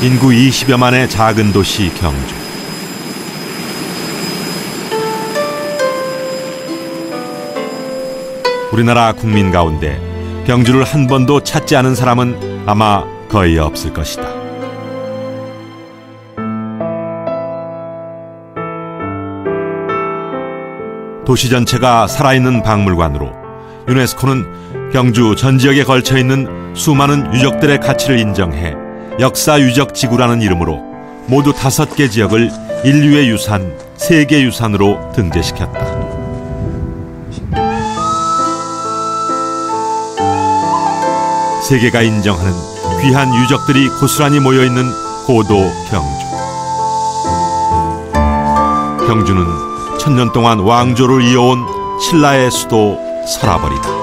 인구 20여만의 작은 도시 경주. 우리나라 국민 가운데 경주를 한 번도 찾지 않은 사람은 아마 거의 없을 것이다. 도시 전체가 살아있는 박물관으로 유네스코는 경주 전 지역에 걸쳐 있는 수많은 유적들의 가치를 인정해 역사유적지구라는 이름으로 모두 5개 지역을 인류의 유산, 세계유산으로 등재시켰다. 세계가 인정하는 귀한 유적들이 고스란히 모여있는 고도 경주. 경주는 천년 동안 왕조를 이어온 신라의 수도 서라벌이다.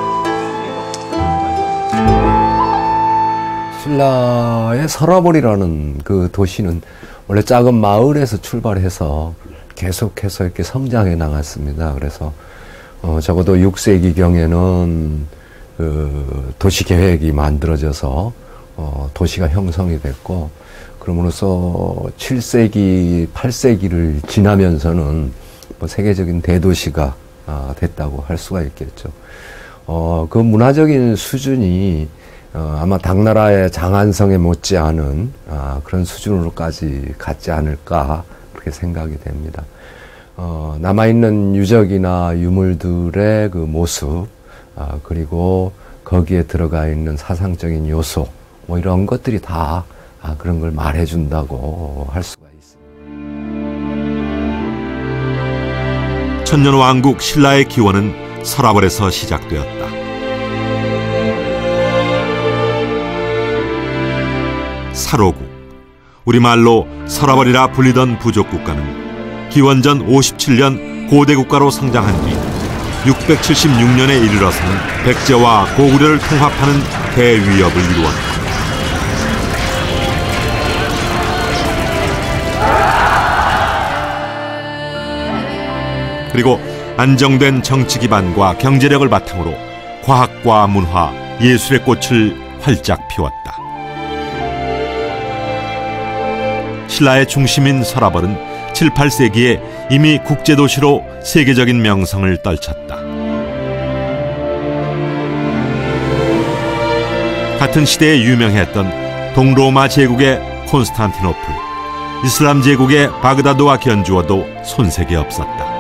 신라의 서라벌이라는 그 도시는 원래 작은 마을에서 출발해서 계속해서 이렇게 성장해 나갔습니다. 그래서 적어도 6세기경에는 그 도시 계획이 만들어져서 도시가 형성이 됐고, 그러므로써 7세기, 8세기를 지나면서는 뭐 세계적인 대도시가 됐다고 할 수가 있겠죠. 그 문화적인 수준이 아마 당나라의 장안성에 못지않은 그런 수준으로까지 갔지 않을까 그렇게 생각이 됩니다. 남아있는 유적이나 유물들의 그 모습, 그리고 거기에 들어가 있는 사상적인 요소, 뭐 이런 것들이 다 그런 걸 말해준다고 할 수가 있습니다. 천년왕국 신라의 기원은 서라벌에서 시작되었다. 사로국, 우리말로 서라벌이라 불리던 부족국가는 기원전 57년 고대국가로 성장한 뒤 676년에 이르러서는 백제와 고구려를 통합하는 대위협을 이루었다. 그리고 안정된 정치 기반과 경제력을 바탕으로 과학과 문화, 예술의 꽃을 활짝 피웠다. 신라의 중심인 서라벌은 7, 8세기에 이미 국제도시로 세계적인 명성을 떨쳤다. 같은 시대에 유명했던 동로마 제국의 콘스탄티노플, 이슬람 제국의 바그다드와 견주어도 손색이 없었다.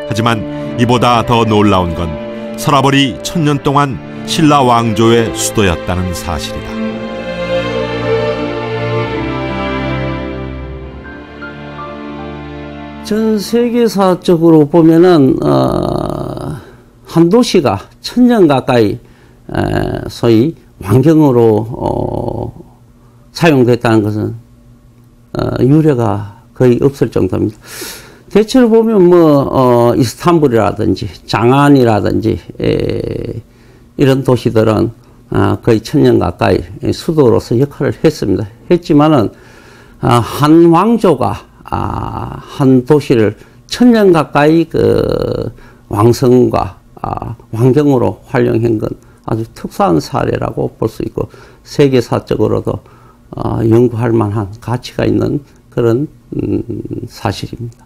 하지만 이보다 더 놀라운 건 서라벌이 천년 동안 신라 왕조의 수도였다는 사실이다. 전 세계사적으로 보면은 한 도시가 1000년 가까이 소위 왕경으로 사용됐다는 것은 유례가 거의 없을 정도입니다. 대체로 보면 이스탄불이라든지 장안이라든지 이런 도시들은 거의 1000년 가까이 수도로서 역할을 했습니다. 했지만은 한 왕조가 한 도시를 1000년 가까이 그 왕성과 왕경으로 활용한 건 아주 특수한 사례라고 볼 수 있고, 세계사적으로도 연구할 만한 가치가 있는 그런 사실입니다.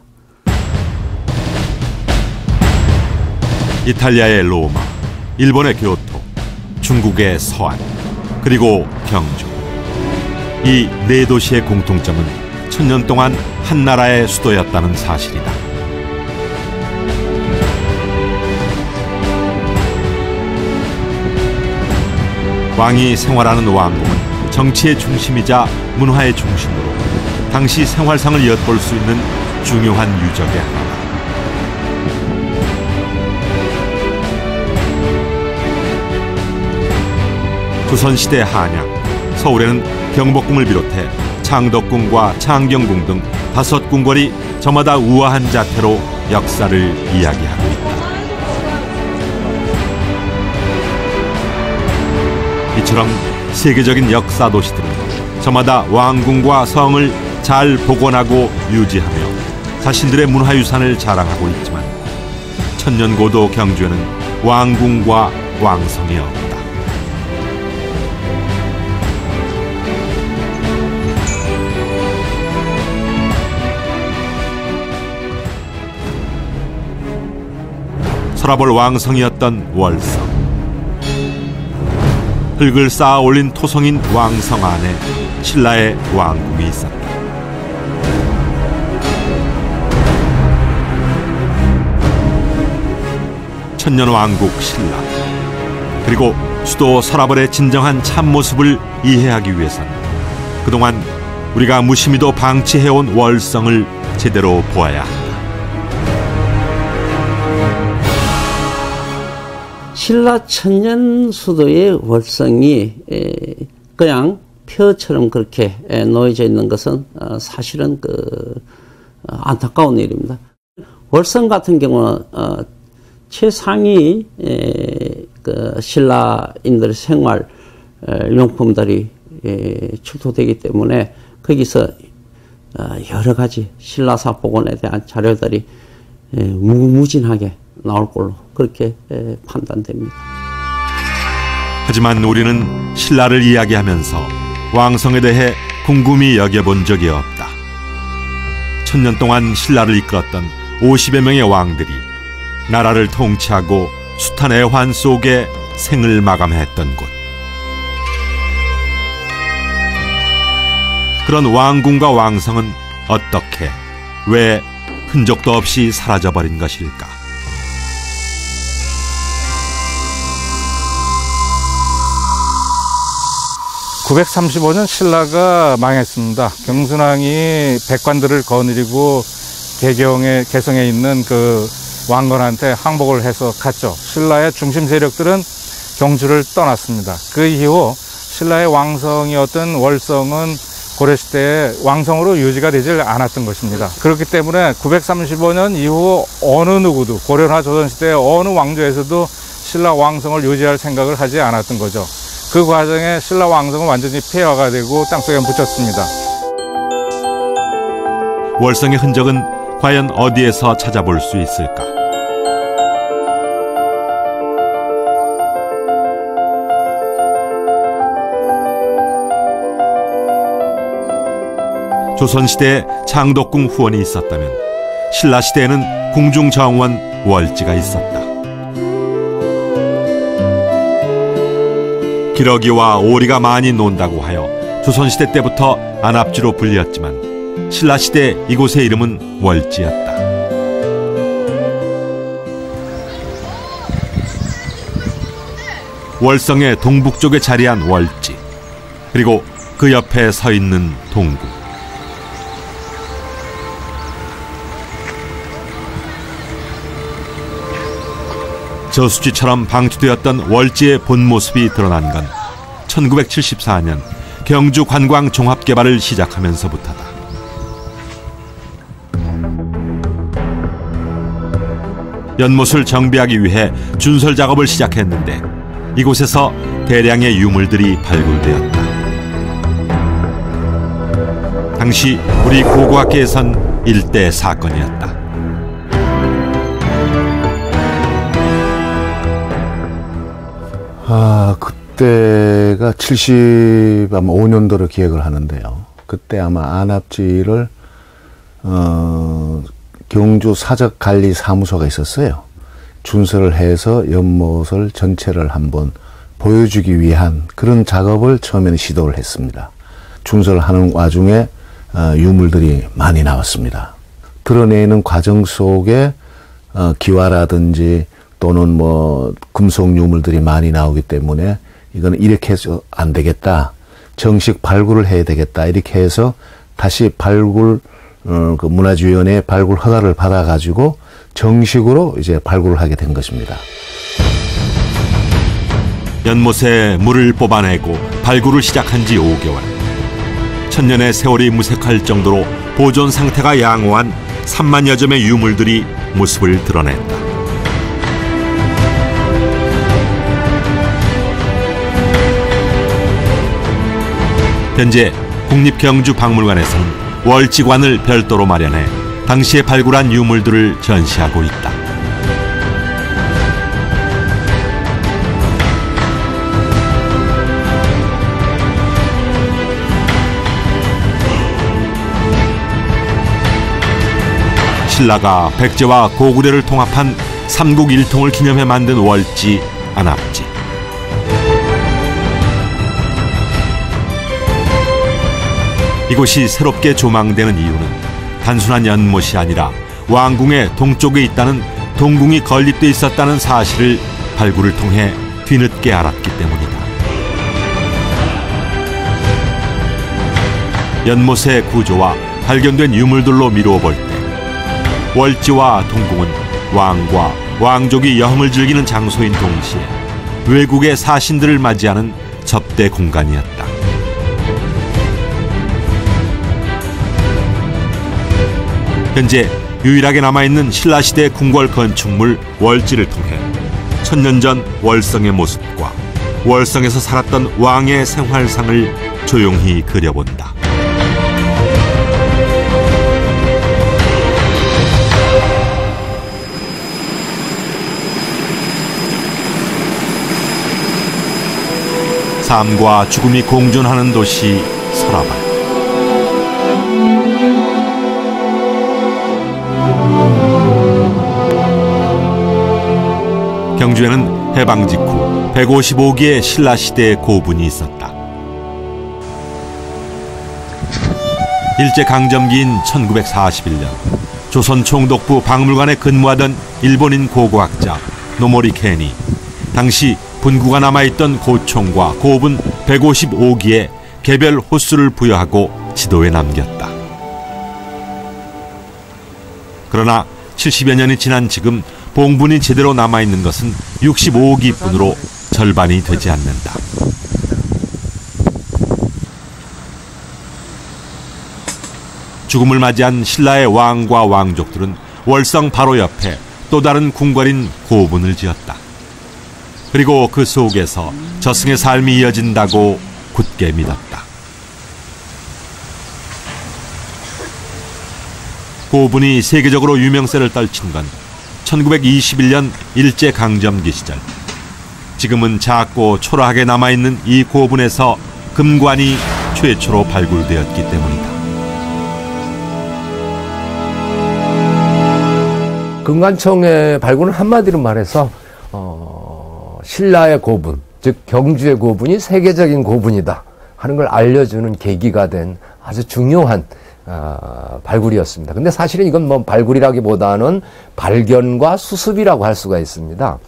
이탈리아의 로마, 일본의 교토, 중국의 서안, 그리고 경주. 이 네 도시의 공통점은 천년 동안 한 나라의 수도였다는 사실이다. 왕이 생활하는 왕궁은 정치의 중심이자 문화의 중심으로 당시 생활상을 엿볼 수 있는 중요한 유적의 하나다. 조선시대 한양, 서울에는 경복궁을 비롯해 창덕궁과 창경궁 등 5궁궐이 저마다 우아한 자태로 역사를 이야기하고 있다. 이처럼 세계적인 역사 도시들은 저마다 왕궁과 성을 잘 복원하고 유지하며 자신들의 문화유산을 자랑하고 있지만 천년고도 경주에는 왕궁과 왕성이 없다. 서라벌 왕성이었던 월성. 흙을 쌓아 올린 토성인 왕성 안에 신라의 왕궁이 있었다. 천년왕국 신라, 그리고 수도 서라벌의 진정한 참모습을 이해하기 위해선 그동안 우리가 무심히도 방치해온 월성을 제대로 보아야 한다. 신라 천년 수도의 월성이 그냥 표처럼 그렇게 놓여져 있는 것은 사실은 안타까운 일입니다. 월성 같은 경우는 최상위 신라인들의 생활 용품들이 출토되기 때문에 거기서 여러 가지 신라사 복원에 대한 자료들이 무궁무진하게 나올 걸로 그렇게 판단됩니다. 하지만 우리는 신라를 이야기하면서 왕성에 대해 궁금히 여겨본 적이 없다. 천년 동안 신라를 이끌었던 50여 명의 왕들이 나라를 통치하고 숱한 애환 속에 생을 마감했던 곳. 그런 왕궁과 왕성은 어떻게, 왜 흔적도 없이 사라져버린 것일까? (935년) 신라가 망했습니다. 경순왕이 백관들을 거느리고 개성에 있는 그 왕건한테 항복을 해서 갔죠. 신라의 중심 세력들은 경주를 떠났습니다. 그 이후 신라의 왕성이었던 월성은 고려시대에 왕성으로 유지가 되질 않았던 것입니다. 그렇기 때문에 935년 이후 어느 누구도 고려나 조선시대의 어느 왕조에서도 신라 왕성을 유지할 생각을 하지 않았던 거죠. 그 과정에 신라 왕성은 완전히 폐허가 되고 땅속에 묻혔습니다. 월성의 흔적은 과연 어디에서 찾아볼 수 있을까? 조선시대에 창덕궁 후원이 있었다면 신라시대에는 궁중정원 월지가 있었다. 기러기와 오리가 많이 논다고 하여 조선시대 때부터 안압지로 불렸지만 신라시대 이곳의 이름은 월지였다. 월성의 동북쪽에 자리한 월지, 그리고 그 옆에 서 있는 동궁. 저수지처럼 방치되었던 월지의 본 모습이 드러난 건 1974년 경주 관광 종합 개발을 시작하면서부터다. 연못을 정비하기 위해 준설 작업을 시작했는데 이곳에서 대량의 유물들이 발굴되었다. 당시 우리 고고학계에선 일대 사건이었다. 그때가 75년도로 기억을 하는데요. 그때 아마 안압지를 경주 사적관리사무소가 있었어요. 준설을 해서 연못을 전체를 한번 보여주기 위한 그런 작업을 처음에는 시도를 했습니다. 준설을 하는 와중에 유물들이 많이 나왔습니다. 드러내는 과정 속에 기와라든지 또는 뭐 금속 유물들이 많이 나오기 때문에 이거는 이렇게 해서 안 되겠다. 정식 발굴을 해야 되겠다. 이렇게 해서 다시 발굴 그 문화주의원회 발굴 허가를 받아가지고 정식으로 이제 발굴을 하게 된 것입니다. 연못에 물을 뽑아내고 발굴을 시작한 지 5개월. 천년의 세월이 무색할 정도로 보존 상태가 양호한 3만여 점의 유물들이 모습을 드러냈다. 현재 국립경주박물관에서는 월지관을 별도로 마련해 당시에 발굴한 유물들을 전시하고 있다. 신라가 백제와 고구려를 통합한 삼국 일통을 기념해 만든 월지 안압지. 이곳이 새롭게 조망되는 이유는 단순한 연못이 아니라 왕궁의 동쪽에 있다는 동궁이 건립돼 있었다는 사실을 발굴을 통해 뒤늦게 알았기 때문이다. 연못의 구조와 발견된 유물들로 미루어 볼 때 월지와 동궁은 왕과 왕족이 여흥을 즐기는 장소인 동시에 외국의 사신들을 맞이하는 접대 공간이었다. 현재 유일하게 남아있는 신라시대 궁궐 건축물 월지를 통해 천년 전 월성의 모습과 월성에서 살았던 왕의 생활상을 조용히 그려본다. 삶과 죽음이 공존하는 도시 서라발. 경주에는 해방 직후 155기의 신라시대의 고분이 있었다. 일제강점기인 1941년 조선 총독부 박물관에 근무하던 일본인 고고학자 노모리 켄이 당시 분구가 남아있던 고총과 고분 155기에 개별 호수를 부여하고 지도에 남겼다. 그러나 70여 년이 지난 지금 봉분이 제대로 남아있는 것은 65기뿐으로 절반이 되지 않는다. 죽음을 맞이한 신라의 왕과 왕족들은 월성 바로 옆에 또 다른 궁궐인 고분을 지었다. 그리고 그 속에서 저승의 삶이 이어진다고 굳게 믿었다. 고분이 세계적으로 유명세를 떨친 건 1921년 일제강점기 시절. 지금은 작고 초라하게 남아있는 이 고분에서 금관이 최초로 발굴되었기 때문이다. 금관청의 발굴은 한마디로 말해서 신라의 고분, 즉 경주의 고분이 세계적인 고분이다 하는 걸 알려주는 계기가 된 아주 중요한 발굴이었습니다. 근데 사실은 이건 뭐 발굴이라기보다는 발견과 수습이라고 할 수가 있습니다.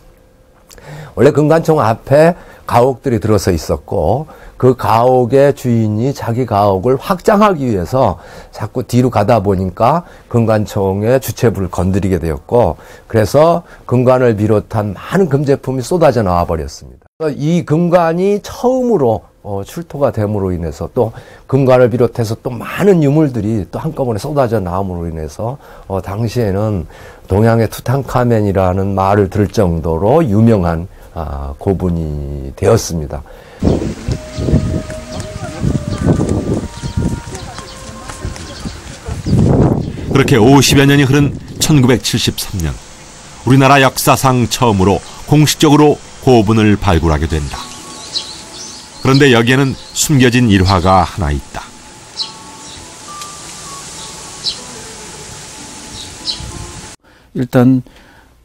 원래 금관청 앞에 가옥들이 들어서 있었고 그 가옥의 주인이 자기 가옥을 확장하기 위해서 자꾸 뒤로 가다 보니까 금관청의 주체부를 건드리게 되었고 그래서 금관을 비롯한 많은 금제품이 쏟아져 나와 버렸습니다. 이 금관이 처음으로 출토가 됨으로 인해서 또 금관을 비롯해서 또 많은 유물들이 또 한꺼번에 쏟아져 나옴으로 인해서 당시에는 동양의 투탕카멘이라는 말을 들을 정도로 유명한 고분이 되었습니다. 그렇게 50여 년이 흐른 1973년 우리나라 역사상 처음으로 공식적으로 고분을 발굴하게 된다. 그런데 여기에는 숨겨진 일화가 하나 있다. 일단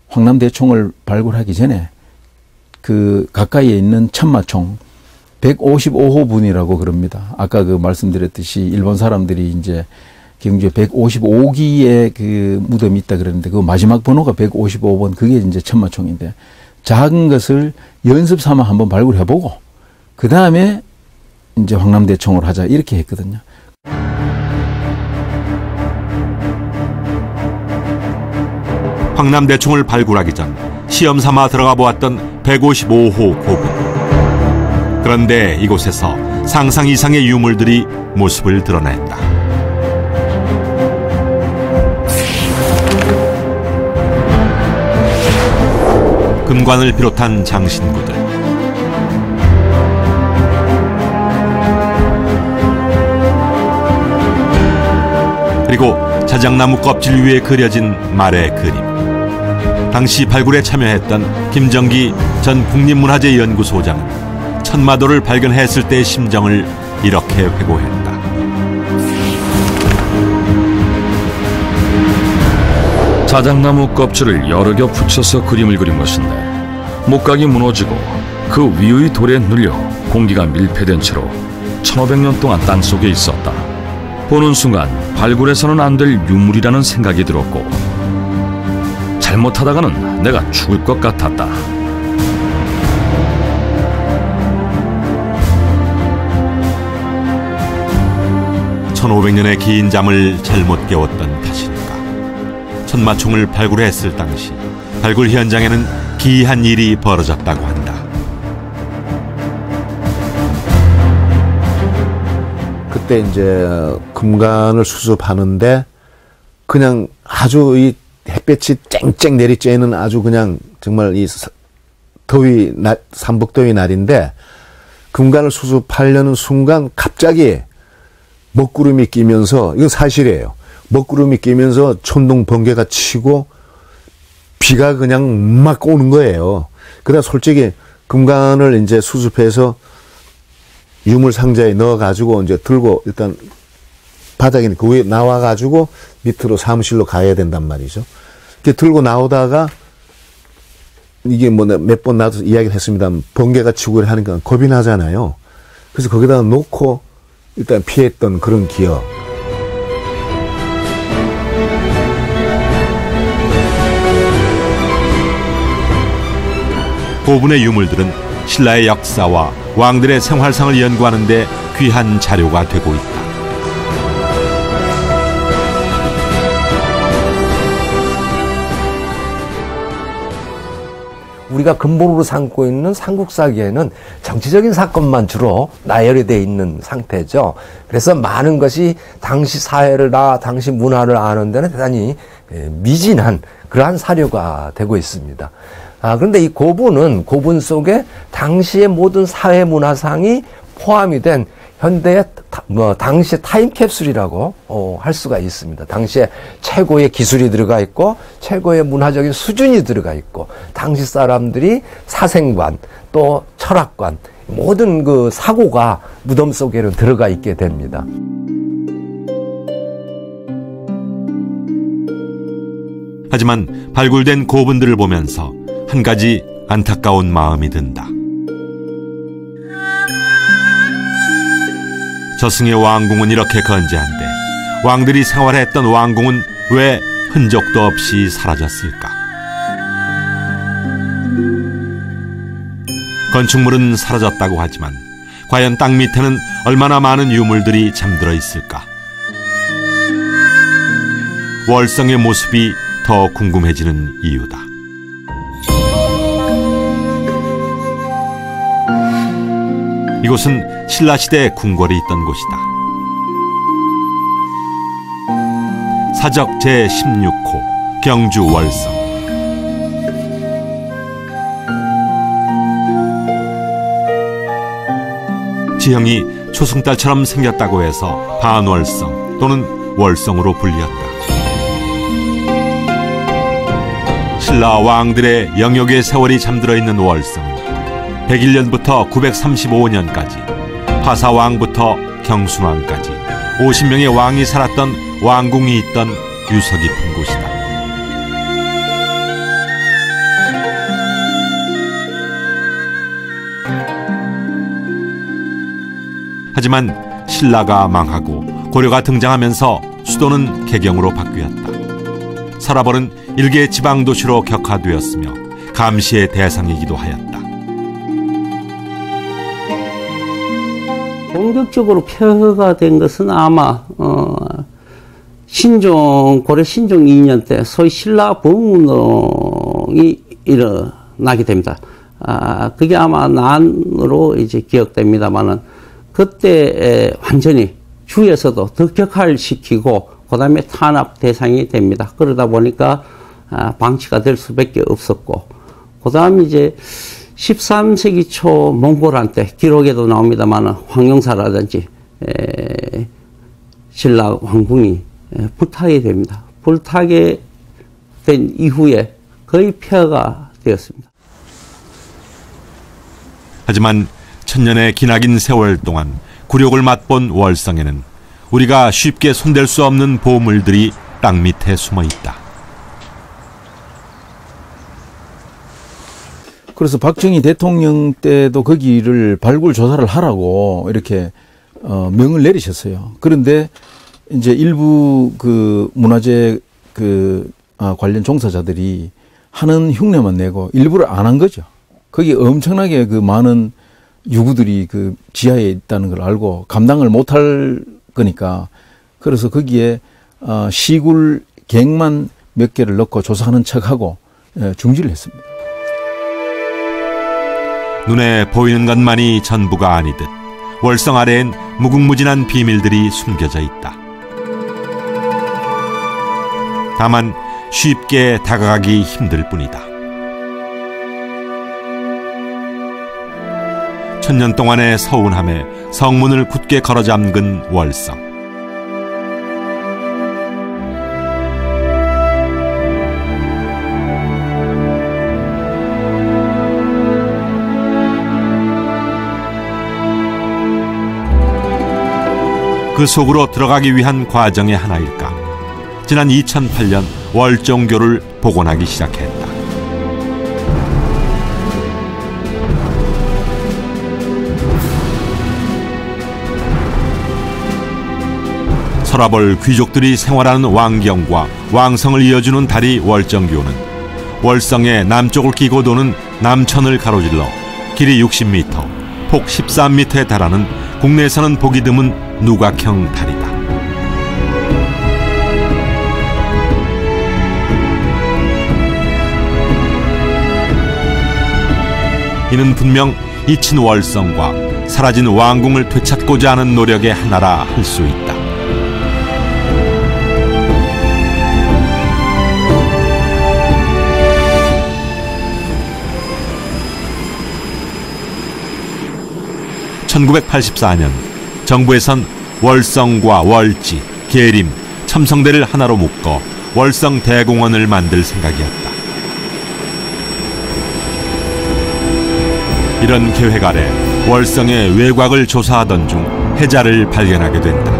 황남대총을 발굴하기 전에 그 가까이에 있는 천마총 155호분이라고 그럽니다. 아까 그 말씀드렸듯이 일본 사람들이 이제 경주에 155기의 그 무덤이 있다 그랬는데 그 마지막 번호가 155번 그게 이제 천마총인데 작은 것을 연습 삼아 한번 발굴해보고 그 다음에 이제 황남대총을 하자 이렇게 했거든요. 황남대총을 발굴하기 전 시험 삼아 들어가 보았던 155호 고분. 그런데 이곳에서 상상 이상의 유물들이 모습을 드러냈다. 금관을 비롯한 장신구들, 그리고 자작나무 껍질 위에 그려진 말의 그림. 당시 발굴에 참여했던 김정기 전 국립문화재연구소장은 천마도를 발견했을 때의 심정을 이렇게 회고했다. 사장나무 껍질을 여러 겹 붙여서 그림을 그린 것인데 목각이 무너지고 그 위의 돌에 눌려 공기가 밀폐된 채로 1500년 동안 땅속에 있었다. 보는 순간 발굴해서는 안 될 유물이라는 생각이 들었고 잘못하다가는 내가 죽을 것 같았다. (1500년의) 긴 잠을 잘못 깨웠던 탓인가. 천마총을 발굴했을 당시 발굴 현장에는 기이한 일이 벌어졌다고 한다. 그때 이제 금관을 수습하는데 그냥 아주 이 햇볕이 쨍쨍 내리쬐는 아주 그냥 정말 이 더위 날, 삼복더위 날인데 금관을 수습하려는 순간 갑자기 먹구름이 끼면서, 이건 사실이에요. 먹구름이 끼면서 천둥 번개가 치고 비가 그냥 막 오는 거예요. 그러다 솔직히 금관을 이제 수습해서 유물 상자에 넣어가지고 이제 들고 일단 바닥에 그 위에 나와가지고 밑으로 사무실로 가야 된단 말이죠. 이렇게 들고 나오다가 이게 뭐 몇 번 나도 이야기를 했습니다만 번개가 치고 하니까 겁이 나잖아요. 그래서 거기다가 놓고 일단 피했던 그런 기억. 고분의 유물들은 신라의 역사와 왕들의 생활상을 연구하는 데 귀한 자료가 되고 있다. 우리가 근본으로 삼고 있는 삼국사기에는 정치적인 사건만 주로 나열이 되어 있는 상태죠. 그래서 많은 것이 당시 사회를 당시 문화를 아는 데는 대단히 미진한 그러한 사료가 되고 있습니다. 그런데 이 고분 속에 당시의 모든 사회 문화상이 포함이 된 현대의 당시의 타임캡슐이라고 할 수가 있습니다. 당시에 최고의 기술이 들어가 있고 최고의 문화적인 수준이 들어가 있고 당시 사람들이 사생관 또 철학관 모든 그 사고가 무덤 속에는 들어가 있게 됩니다. 하지만 발굴된 고분들을 보면서 한 가지 안타까운 마음이 든다. 저승의 왕궁은 이렇게 건재한데 왕들이 생활했던 왕궁은 왜 흔적도 없이 사라졌을까? 건축물은 사라졌다고 하지만 과연 땅 밑에는 얼마나 많은 유물들이 잠들어 있을까? 월성의 모습이 더 궁금해지는 이유다. 이곳은 신라시대 궁궐이 있던 곳이다. 사적 제16호 경주 월성. 지형이 초승달처럼 생겼다고 해서 반월성 또는 월성으로 불렸다. 신라 왕들의 영역의 세월이 잠들어 있는 월성은 101년부터 935년까지 파사왕부터 경순왕까지 50명의 왕이 살았던 왕궁이 있던 유서 깊은 곳이다. 하지만 신라가 망하고 고려가 등장하면서 수도는 개경으로 바뀌었다. 서라벌은 일개 지방도시로 격화되었으며 감시의 대상이기도 하였다. 본격적으로 폐허가 된 것은 아마 고려 신종 2년 때 소위 신라 부흥운동이 일어나게 됩니다. 그게 아마 난으로 이제 기억됩니다만은 그때 완전히 주에서도 더 격화시키고 그다음에 탄압 대상이 됩니다. 그러다 보니까 방치가 될 수밖에 없었고 그다음 이제 13세기 초 몽골한 때 기록에도 나옵니다만 황룡사라든지 신라 왕궁이 불타게 됩니다. 불타게 된 이후에 거의 폐허가 되었습니다. 하지만 천년의 기나긴 세월 동안 굴욕을 맛본 월성에는 우리가 쉽게 손댈 수 없는 보물들이 땅 밑에 숨어 있다. 그래서 박정희 대통령 때도 거기를 발굴 조사를 하라고 이렇게 명을 내리셨어요. 그런데 이제 일부 그 문화재 관련 종사자들이 하는 흉내만 내고 일부러 안 한 거죠. 거기 엄청나게 그 많은 유구들이 그 지하에 있다는 걸 알고 감당을 못할 거니까 그래서 거기에 시굴 갱만 몇 개를 넣고 조사하는 척하고 중지를 했습니다. 눈에 보이는 것만이 전부가 아니듯 월성 아래엔 무궁무진한 비밀들이 숨겨져 있다. 다만 쉽게 다가가기 힘들 뿐이다. 천년 동안의 서운함에 성문을 굳게 걸어잠근 월성. 그 속으로 들어가기 위한 과정의 하나일까? 지난 2008년 월정교를 복원하기 시작했다. 서라벌 귀족들이 생활하는 왕경과 왕성을 이어주는 다리 월정교는 월성의 남쪽을 끼고 도는 남천을 가로질러 길이 60m, 폭 13m에 달하는 국내에서는 보기 드문 누각형 다리다. 이는 분명 잊힌 월성과 사라진 왕궁을 되찾고자 하는 노력의 하나라 할 수 있다. (1984년) 정부에선 월성과 월지, 계림, 첨성대를 하나로 묶어 월성 대공원을 만들 생각이었다. 이런 계획 아래 월성의 외곽을 조사하던 중 해자를 발견하게 된다.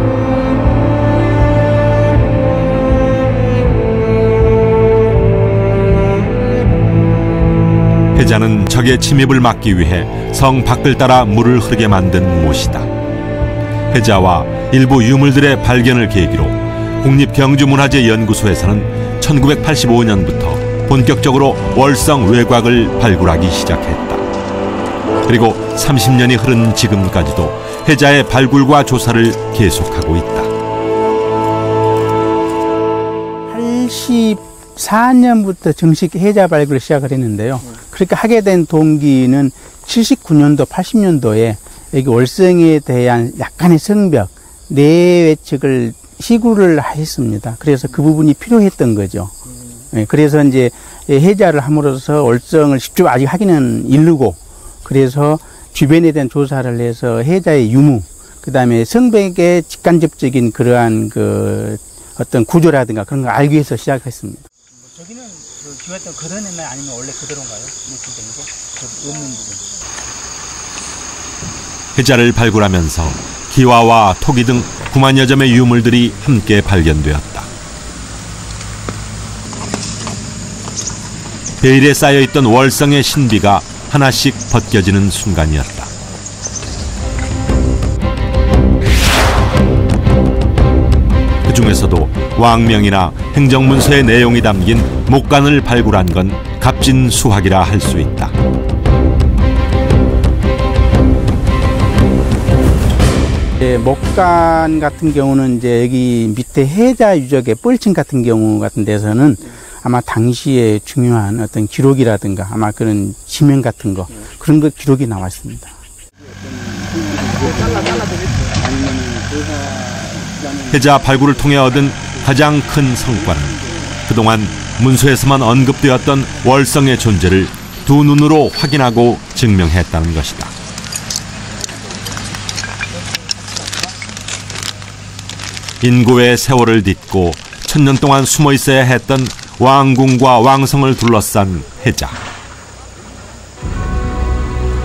해자는 적의 침입을 막기 위해 성 밖을 따라 물을 흐르게 만든 못이다. 해자와 일부 유물들의 발견을 계기로 국립경주문화재연구소에서는 1985년부터 본격적으로 월성 외곽을 발굴하기 시작했다. 그리고 30년이 흐른 지금까지도 해자의 발굴과 조사를 계속하고 있다. 84년부터 정식 해자 발굴을 시작을 했는데요. 그렇게 하게 된 동기는 79년도, 80년도에 여기 월성에 대한 약간의 성벽, 내외측을 시구를 했습니다. 그래서 그 부분이 필요했던 거죠. 그래서 이제 해자를 함으로써 월성을 직접 아직 하기는 이르고, 그래서 주변에 대한 조사를 해서 해자의 유무, 그 다음에 성벽의 직간접적인 그러한 그 어떤 구조라든가 그런 걸 알기 위해서 시작했습니다. 저기는 그 기와장 걷어냈나요? 아니면 원래 그대로인가요? 이렇게 된 거? 없는 부분. 해자를 발굴하면서 기와와 토기 등 9만여 점의 유물들이 함께 발견되었다. 베일에 쌓여있던 월성의 신비가 하나씩 벗겨지는 순간이었다. 그 중에서도 왕명이나 행정문서의 내용이 담긴 목간을 발굴한 건 값진 수확이라 할 수 있다. 목간 같은 경우는 이제 여기 밑에 해자 유적의 뻘층 같은 경우 같은 데서는 아마 당시에 중요한 어떤 기록이라든가 아마 그런 지명 같은 거 그런 거 기록이 나와 있습니다. 해자 발굴을 통해 얻은 가장 큰 성과는 그동안 문서에서만 언급되었던 월성의 존재를 두 눈으로 확인하고 증명했다는 것이다. 인고의 세월을 딛고 천년 동안 숨어 있어야 했던 왕궁과 왕성을 둘러싼 해자.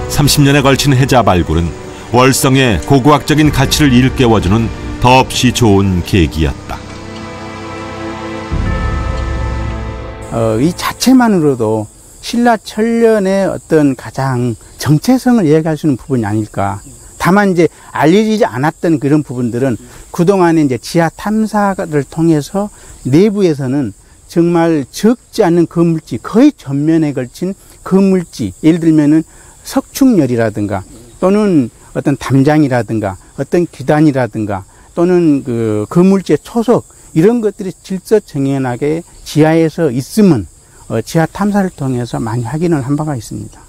30년에 걸친 해자 발굴은 월성의 고고학적인 가치를 일깨워주는 더없이 좋은 계기였다. 이 자체만으로도 신라 천년의 어떤 가장 정체성을 이야기할 수 있는 부분이 아닐까. 다만 이제 알려지지 않았던 그런 부분들은 그동안에 이제 지하 탐사를 통해서 내부에서는 정말 적지 않은 거물지, 거의 전면에 걸친 거물지, 예를 들면은 석축열이라든가 또는 어떤 담장이라든가 어떤 기단이라든가 또는 그 거물지의 초석 이런 것들이 질서정연하게 지하에서 있으면 지하 탐사를 통해서 많이 확인을 한 바가 있습니다.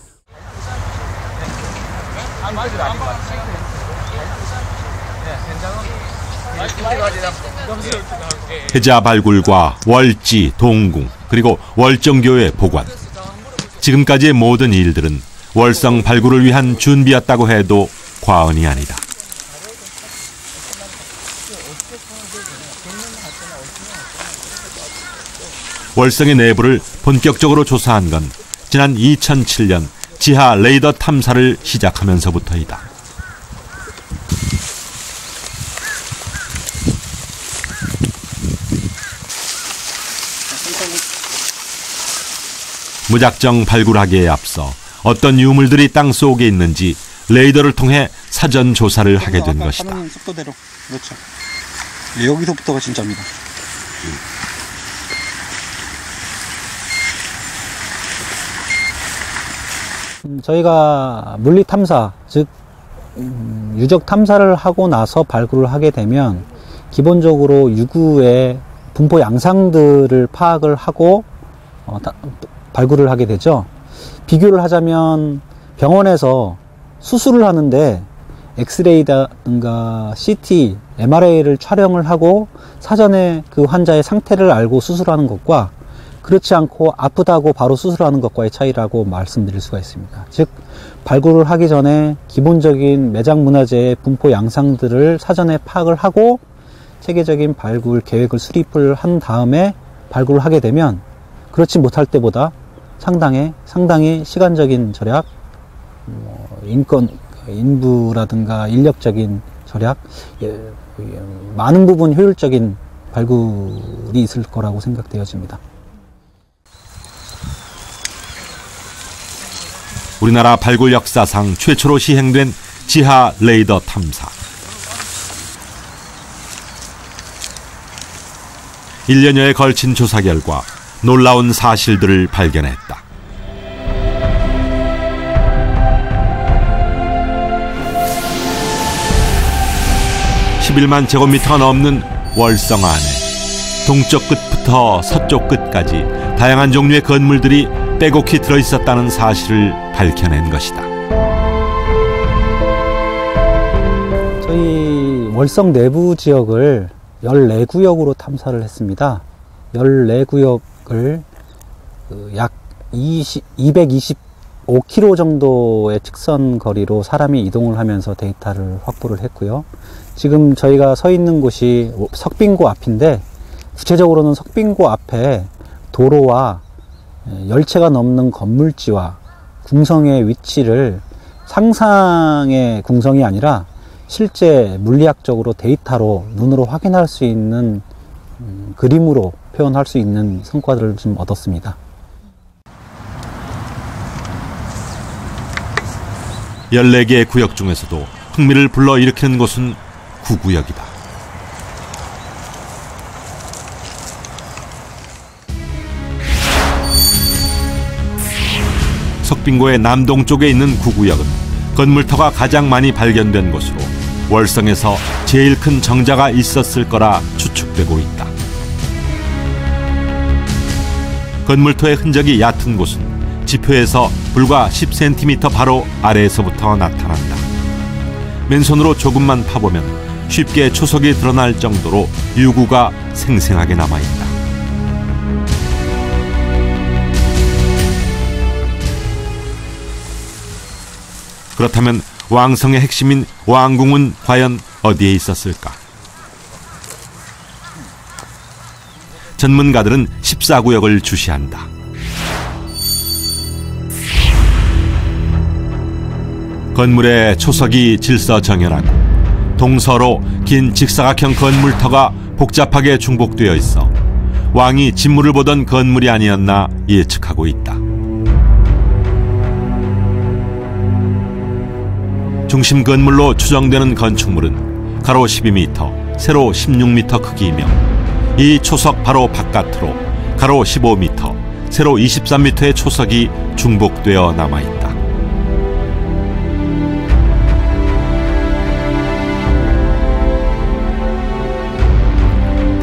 해자 발굴과 월지, 동궁, 그리고 월정교의 보관. 지금까지의 모든 일들은 월성 발굴을 위한 준비였다고 해도 과언이 아니다. 월성의 내부를 본격적으로 조사한 건 지난 2007년 지하 레이더 탐사를 시작하면서부터이다. 무작정 발굴하기에 앞서 어떤 유물들이 땅속에 있는지 레이더를 통해 사전 조사를 하게 된 것이다. 속도대로. 그렇죠. 여기서부터가 진짜입니다. 저희가 물리 탐사, 즉 유적 탐사를 하고 나서 발굴을 하게 되면 기본적으로 유구의 분포 양상들을 파악을 하고 발굴을 하게 되죠. 비교를 하자면 병원에서 수술을 하는데 엑스레이라든가 CT, MRI를 촬영을 하고 사전에 그 환자의 상태를 알고 수술하는 것과 그렇지 않고 아프다고 바로 수술하는 것과의 차이라고 말씀드릴 수가 있습니다. 즉 발굴을 하기 전에 기본적인 매장 문화재의 분포 양상들을 사전에 파악을 하고 체계적인 발굴 계획을 수립을 한 다음에 발굴을 하게 되면 그렇지 못할 때보다 상당히 시간적인 절약, 인부라든가 인력적인 절약, 많은 부분 효율적인 발굴이 있을 거라고 생각되어집니다. 우리나라 발굴 역사상 최초로 시행된 지하 레이더 탐사. 1년여에 걸친 조사 결과 놀라운 사실들을 발견했다. (11만) 제곱미터가 넘는 월성 안에 동쪽 끝부터 서쪽 끝까지 다양한 종류의 건물들이 빼곡히 들어있었다는 사실을 밝혀낸 것이다. 저희 월성 내부 지역을 14구역으로 탐사를 했습니다. 14구역을 약 225km 정도의 직선 거리로 사람이 이동을 하면서 데이터를 확보를 했고요. 지금 저희가 서 있는 곳이 석빙고 앞인데 구체적으로는 석빙고 앞에 도로와 열채가 넘는 건물지와 궁성의 위치를 상상의 궁성이 아니라 실제 물리학적으로 데이터로 눈으로 확인할 수 있는 그림으로 표현할 수 있는 성과들을 좀 얻었습니다. 14개의 구역 중에서도 흥미를 불러일으키는 곳은 9구역이다. 석빙고의 남동쪽에 있는 9구역은 건물터가 가장 많이 발견된 곳으로 월성에서 제일 큰 정자가 있었을 거라 추측되고 있다. 건물터의 흔적이 얕은 곳은 지표에서 불과 10cm 바로 아래에서부터 나타난다. 맨손으로 조금만 파보면 쉽게 초석이 드러날 정도로 유구가 생생하게 남아있다. 그렇다면 왕성의 핵심인 왕궁은 과연 어디에 있었을까? 전문가들은 14구역을 주시한다. 건물의 초석이 질서정연하고 동서로 긴 직사각형 건물터가 복잡하게 중복되어 있어 왕이 진물을 보던 건물이 아니었나 예측하고 있다. 중심 건물로 추정되는 건축물은 가로 12m, 세로 16m 크기이며 이 초석 바로 바깥으로 가로 15m, 세로 23m의 초석이 중복되어 남아있다.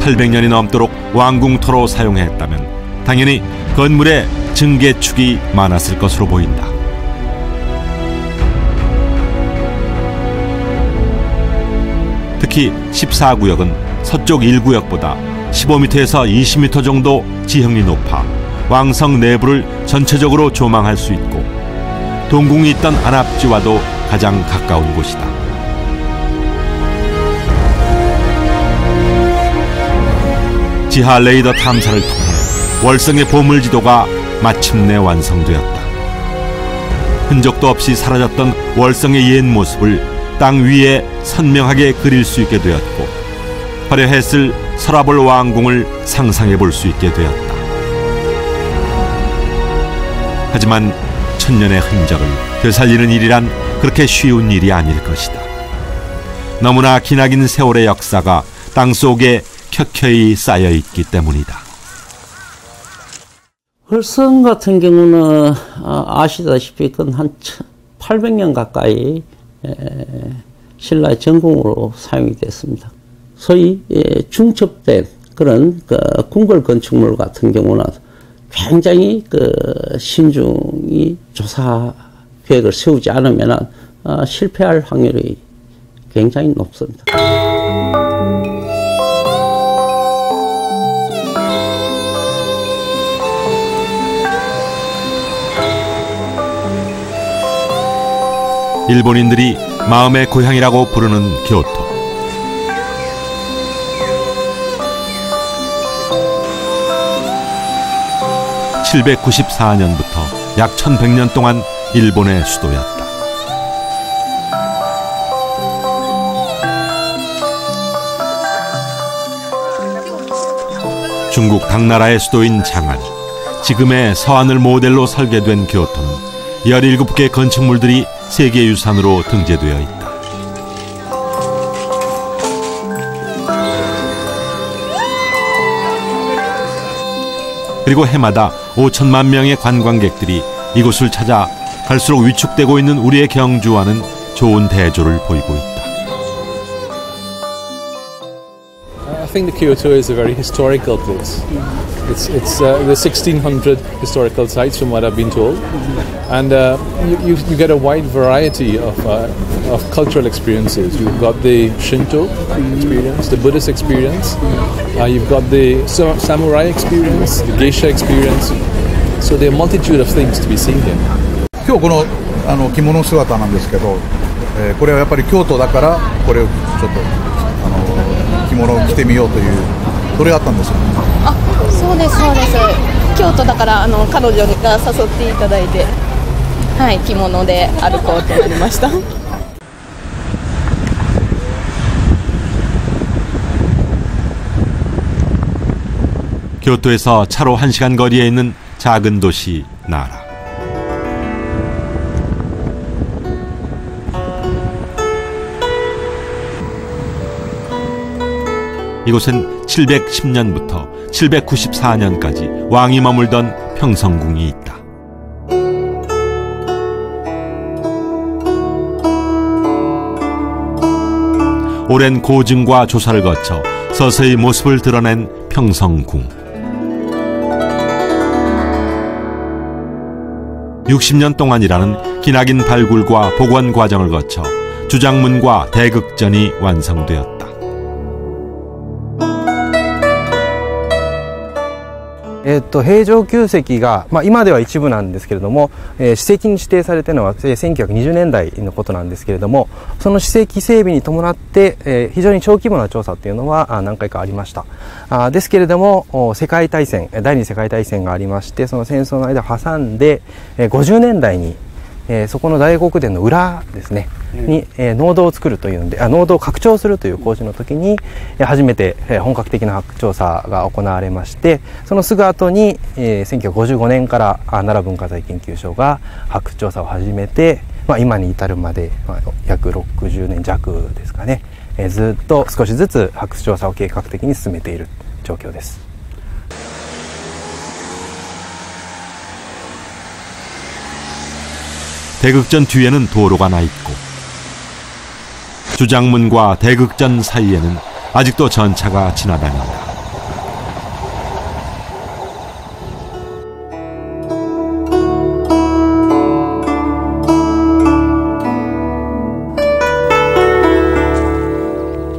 800년이 넘도록 왕궁토로 사용했다면 당연히 건물에 증개축이 많았을 것으로 보인다. 특히 14구역은 서쪽 1구역보다 15m에서 20m 정도 지형이 높아 왕성 내부를 전체적으로 조망할 수 있고 동궁이 있던 안압지와도 가장 가까운 곳이다. 지하 레이더 탐사를 통해 월성의 보물지도가 마침내 완성되었다. 흔적도 없이 사라졌던 월성의 옛 모습을 땅 위에 선명하게 그릴 수 있게 되었고 화려했을 서라볼 왕궁을 상상해 볼 수 있게 되었다. 하지만 천년의 흔적을 되살리는 일이란 그렇게 쉬운 일이 아닐 것이다. 너무나 기나긴 세월의 역사가 땅속에 켜켜이 쌓여있기 때문이다. 월성 같은 경우는 아시다시피 그건 한 800년 가까이 신라의 전궁으로 사용이 됐습니다. 소위 중첩된 그런 궁궐 건축물 같은 경우는 굉장히 신중히 조사 계획을 세우지 않으면 실패할 확률이 굉장히 높습니다. 일본인들이 마음의 고향이라고 부르는 교토. (794년부터) 약 1100년 동안 일본의 수도였다. 중국 당나라의 수도인 장안, 지금의 서안을 모델로 설계된 교토는 17개 건축물들이 세계유산으로 등재되어 있다. 그리고 해마다 5천만 명의 관광객들이 이곳을 찾아 갈수록 위축되고 있는 우리의 경주와는 좋은 대조를 보이고 있다. I think the Kyoto is a very historical place. It's the 1600 historical sites from what I've been told, and you get a wide variety of cultural experiences. You've got the Shinto experience, the Buddhist experience, you've got the samurai experience, the geisha experience. So there are a multitude of things to be seen here. 今日この着物姿なんですけど、これはやっぱり京都だからこれをちょっと着物を着てみようというそれがあったんですよ。あ、そうですそうです。京都だから彼女が誘っていただいて、はい、着物で歩こうとなりました。 교토에서 차로 1시간 거리에 있는 작은 도시 나라. 이곳엔 710년부터 794년까지 왕이 머물던 평성궁이 있다. 오랜 고증과 조사를 거쳐 서서히 모습을 드러낸 평성궁. 60년 동안이라는 기나긴 발굴과 복원 과정을 거쳐 주장문과 대극전이 완성되었다. 平城宮跡が、今では一部なんですけれども、史跡に指定されているのは1920年代のことなんですけれども、その史跡整備に伴って、非常に小規模な調査というのは何回かありました。ですけれども、世界大戦、第二次世界大戦がありまして、その戦争の間を挟んで、50年代にそこの大極殿の裏ですねに農道を作るというんで、農道を拡張するという工事の時に初めて本格的な発掘調査が行われまして、そのすぐ後に1955年から奈良文化財研究所が発掘調査を始めて、今に至るまで、約60年弱ですかね、ずっと少しずつ発掘調査を計画的に進めている状況です。 대극전 뒤에는 도로가 나 있고 주장문과 대극전 사이에는 아직도 전차가 지나다닌다.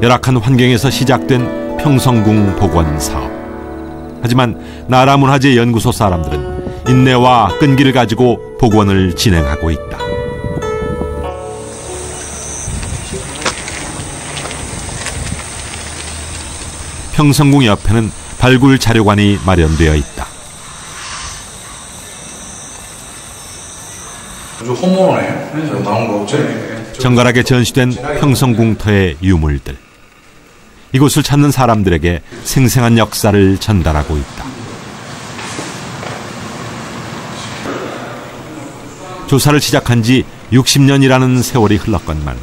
열악한 환경에서 시작된 평성궁 복원 사업. 하지만 나라문화재연구소 사람들은 인내와 끈기를 가지고 복원을 진행하고 있다. 평성궁 옆에는 발굴 자료관이 마련되어 있다. 정갈하게 전시된 평성궁터의 유물들. 이곳을 찾는 사람들에게 생생한 역사를 전달하고 있다. 조사를 시작한 지 60년이라는 세월이 흘렀건만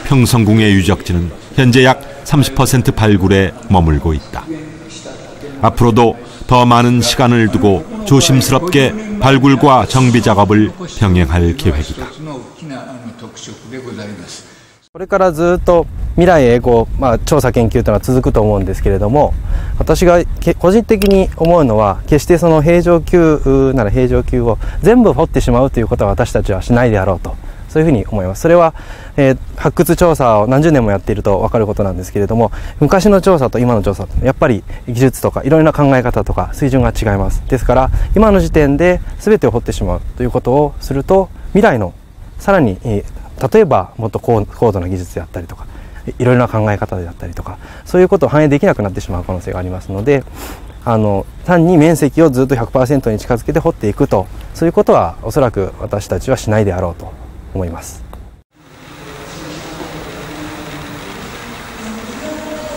평성궁의 유적지는 현재 약 30% 발굴에 머물고 있다. 앞으로도 더 많은 시간을 두고 조심스럽게 발굴과 정비 작업을 병행할 계획이다. これからずっと未来へ調査研究というのは続くと思うんですけれども、私が個人的に思うのは、決してその平城宮なら平城宮を全部掘ってしまうということは私たちはしないであろうと、そういうふうに思います。それは、発掘調査を何十年もやっていると分かることなんですけれども、昔の調査と今の調査とやっぱり技術とかいろいろな考え方とか水準が違います。ですから今の時点で全てを掘ってしまうということをすると、未来のさらに例えばもっと高度な技術であったりとかいろいろな考え方であったりとか、そういうことを反映できなくなってしまう可能性がありますので、単に面積をずっと 100% に近づけて掘っていくと、そういうことはおそらく私たちはしないであろうと思います。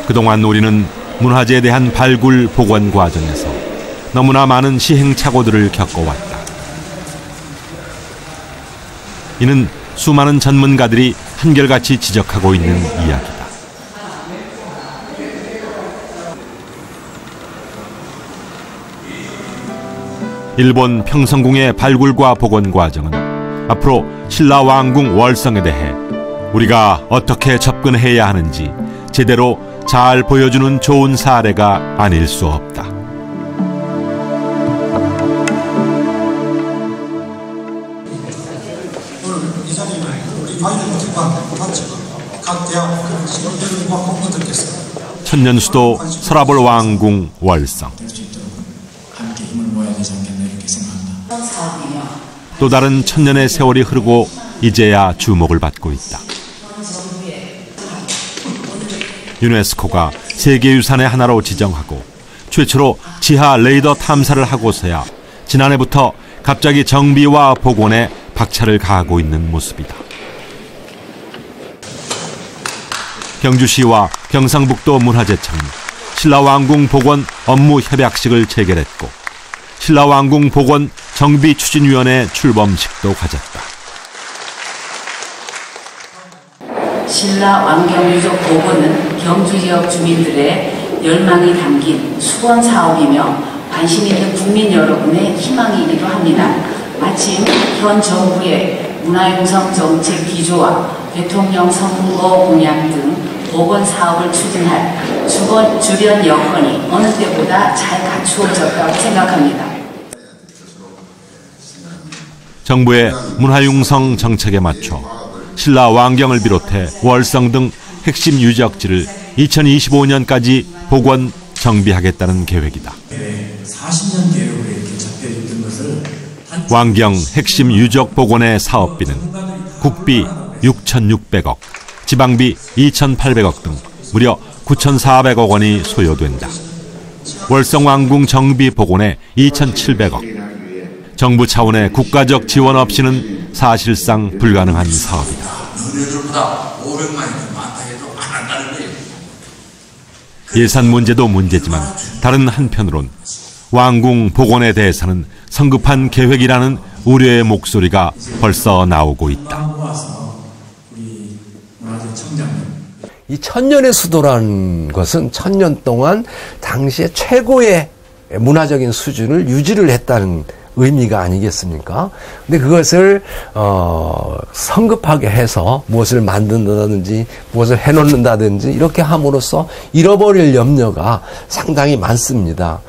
그동안 우리는 문화재에 대한 발굴 복원 과정에서 너무나 많은 시행착오들을 겪어왔다. 이는 수많은 전문가들이 한결같이 지적하고 있는 이야기다. 일본 평성궁의 발굴과 복원 과정은 앞으로 신라왕궁 월성에 대해 우리가 어떻게 접근해야 하는지 제대로 잘 보여주는 좋은 사례가 아닐 수 없다. 천년수도 설화벌 왕궁 월성. 또 다른 천년의 세월이 흐르고 이제야 주목을 받고 있다. 유네스코가 세계유산의 하나로 지정하고 최초로 지하 레이더 탐사를 하고서야 지난해부터 갑자기 정비와 복원에 박차를 가하고 있는 모습이다. 경주시와 경상북도 문화재청은 신라왕궁 복원 업무 협약식을 체결했고 신라왕궁 복원 정비추진위원회 출범식도 가졌다. 신라왕경 유적 복원은 경주 지역 주민들의 열망이 담긴 수건 사업이며 관심 있는 국민 여러분의 희망이기도 합니다. 마침 현 정부의 문화융성 정책 기조와 대통령 선거 공약 등 복원 사업을 추진할 주변 여건이 어느 때보다 잘 갖추어졌다고 생각합니다. 정부의 문화융성 정책에 맞춰 신라왕경을 비롯해 월성 등 핵심 유적지를 2025년까지 복원 정비하겠다는 계획이다. 40년 계획으로 이렇게 잡혀 있는 것을 왕경 핵심 유적 복원의 사업비는 국비 6,600억, 지방비 2,800억 등 무려 9,400억 원이 소요된다. 월성 왕궁 정비 복원에 2,700억. 정부 차원의 국가적 지원 없이는 사실상 불가능한 사업이다. 예산 문제도 문제지만 다른 한편으론 왕궁 복원에 대해서는 성급한 계획이라는 우려의 목소리가 벌써 나오고 있다. 이 천년의 수도라는 것은 천년 동안 당시에 최고의 문화적인 수준을 유지를 했다는 의미가 아니겠습니까? 근데 그것을 성급하게 해서 무엇을 만든다든지 무엇을 해놓는다든지 이렇게 함으로써 잃어버릴 염려가 상당히 많습니다.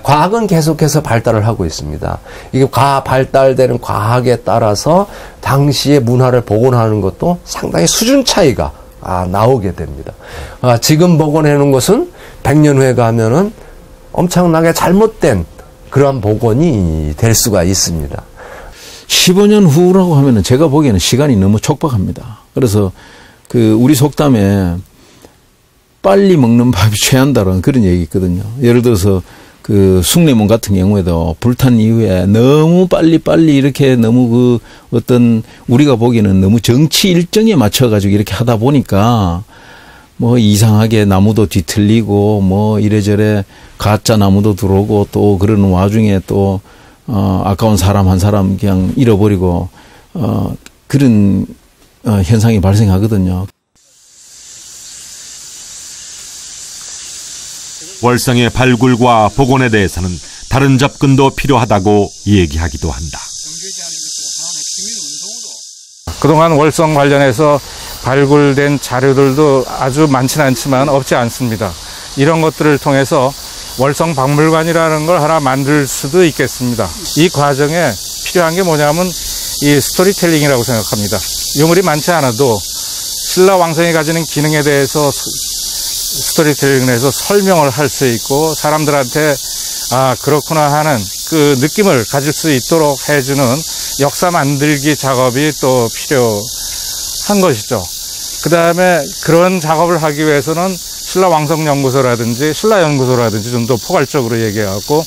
과학은 계속해서 발달을 하고 있습니다. 이게 발달되는 과학에 따라서 당시의 문화를 복원하는 것도 상당히 수준 차이가 나오게 됩니다. 지금 복원해 놓은 것은 100년 후에 가면은 엄청나게 잘못된 그러한 복원이 될 수가 있습니다. 15년 후라고 하면은 제가 보기에는 시간이 너무 촉박합니다. 그래서 우리 속담에 빨리 먹는 밥이 취한다라는 그런 얘기 있거든요. 예를 들어서 숭례문 같은 경우에도 불탄 이후에 너무 빨리 이렇게 너무 어떤 우리가 보기에는 너무 정치 일정에 맞춰가지고 이렇게 하다 보니까 뭐 이상하게 나무도 뒤틀리고 뭐 이래저래 가짜 나무도 들어오고 또 그런 와중에 또 아까운 사람 한 사람 그냥 잃어버리고 그런 현상이 발생하거든요. 월성의 발굴과 복원에 대해서는 다른 접근도 필요하다고 얘기하기도 한다. 그동안 월성 관련해서 발굴된 자료들도 아주 많지는 않지만 없지 않습니다. 이런 것들을 통해서 월성 박물관이라는 걸 하나 만들 수도 있겠습니다. 이 과정에 필요한 게 뭐냐면 이 스토리텔링이라고 생각합니다. 유물이 많지 않아도 신라 왕성이 가지는 기능에 대해서 스토리텔링을 해서 설명을 할 수 있고 사람들한테 그렇구나 하는 그 느낌을 가질 수 있도록 해주는 역사 만들기 작업이 또 필요한 것이죠. 그 다음에 그런 작업을 하기 위해서는 신라 왕성연구소라든지 신라연구소라든지 좀 더 포괄적으로 얘기해갖고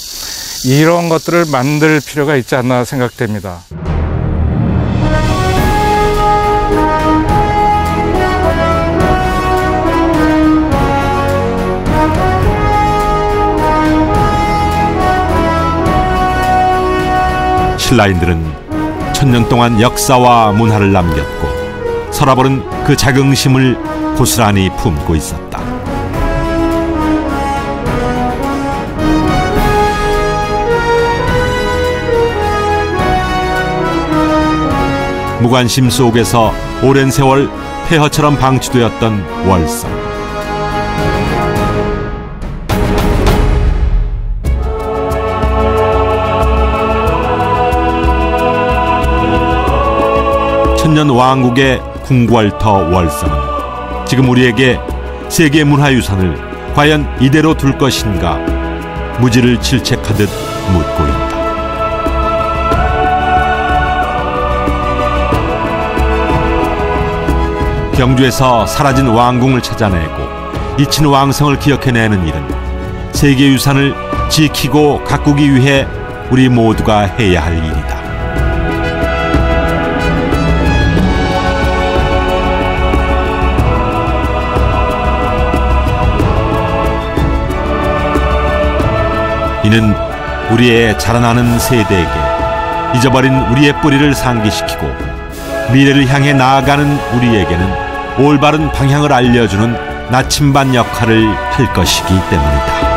이런 것들을 만들 필요가 있지 않나 생각됩니다. 신라인들은 천년 동안 역사와 문화를 남겼고 서라버린 그 자긍심을 고스란히 품고 있었다. 무관심 속에서 오랜 세월 폐허처럼 방치되었던 월성. 천년 왕국의 궁궐터 월성은 지금 우리에게 세계 문화유산을 과연 이대로 둘 것인가 무지를 질책하듯 묻고 있다. 경주에서 사라진 왕궁을 찾아내고 잊힌 왕성을 기억해내는 일은 세계유산을 지키고 가꾸기 위해 우리 모두가 해야 할 일이다. 이는 우리의 자라나는 세대에게 잊어버린 우리의 뿌리를 상기시키고 미래를 향해 나아가는 우리에게는 올바른 방향을 알려주는 나침반 역할을 할 것이기 때문이다.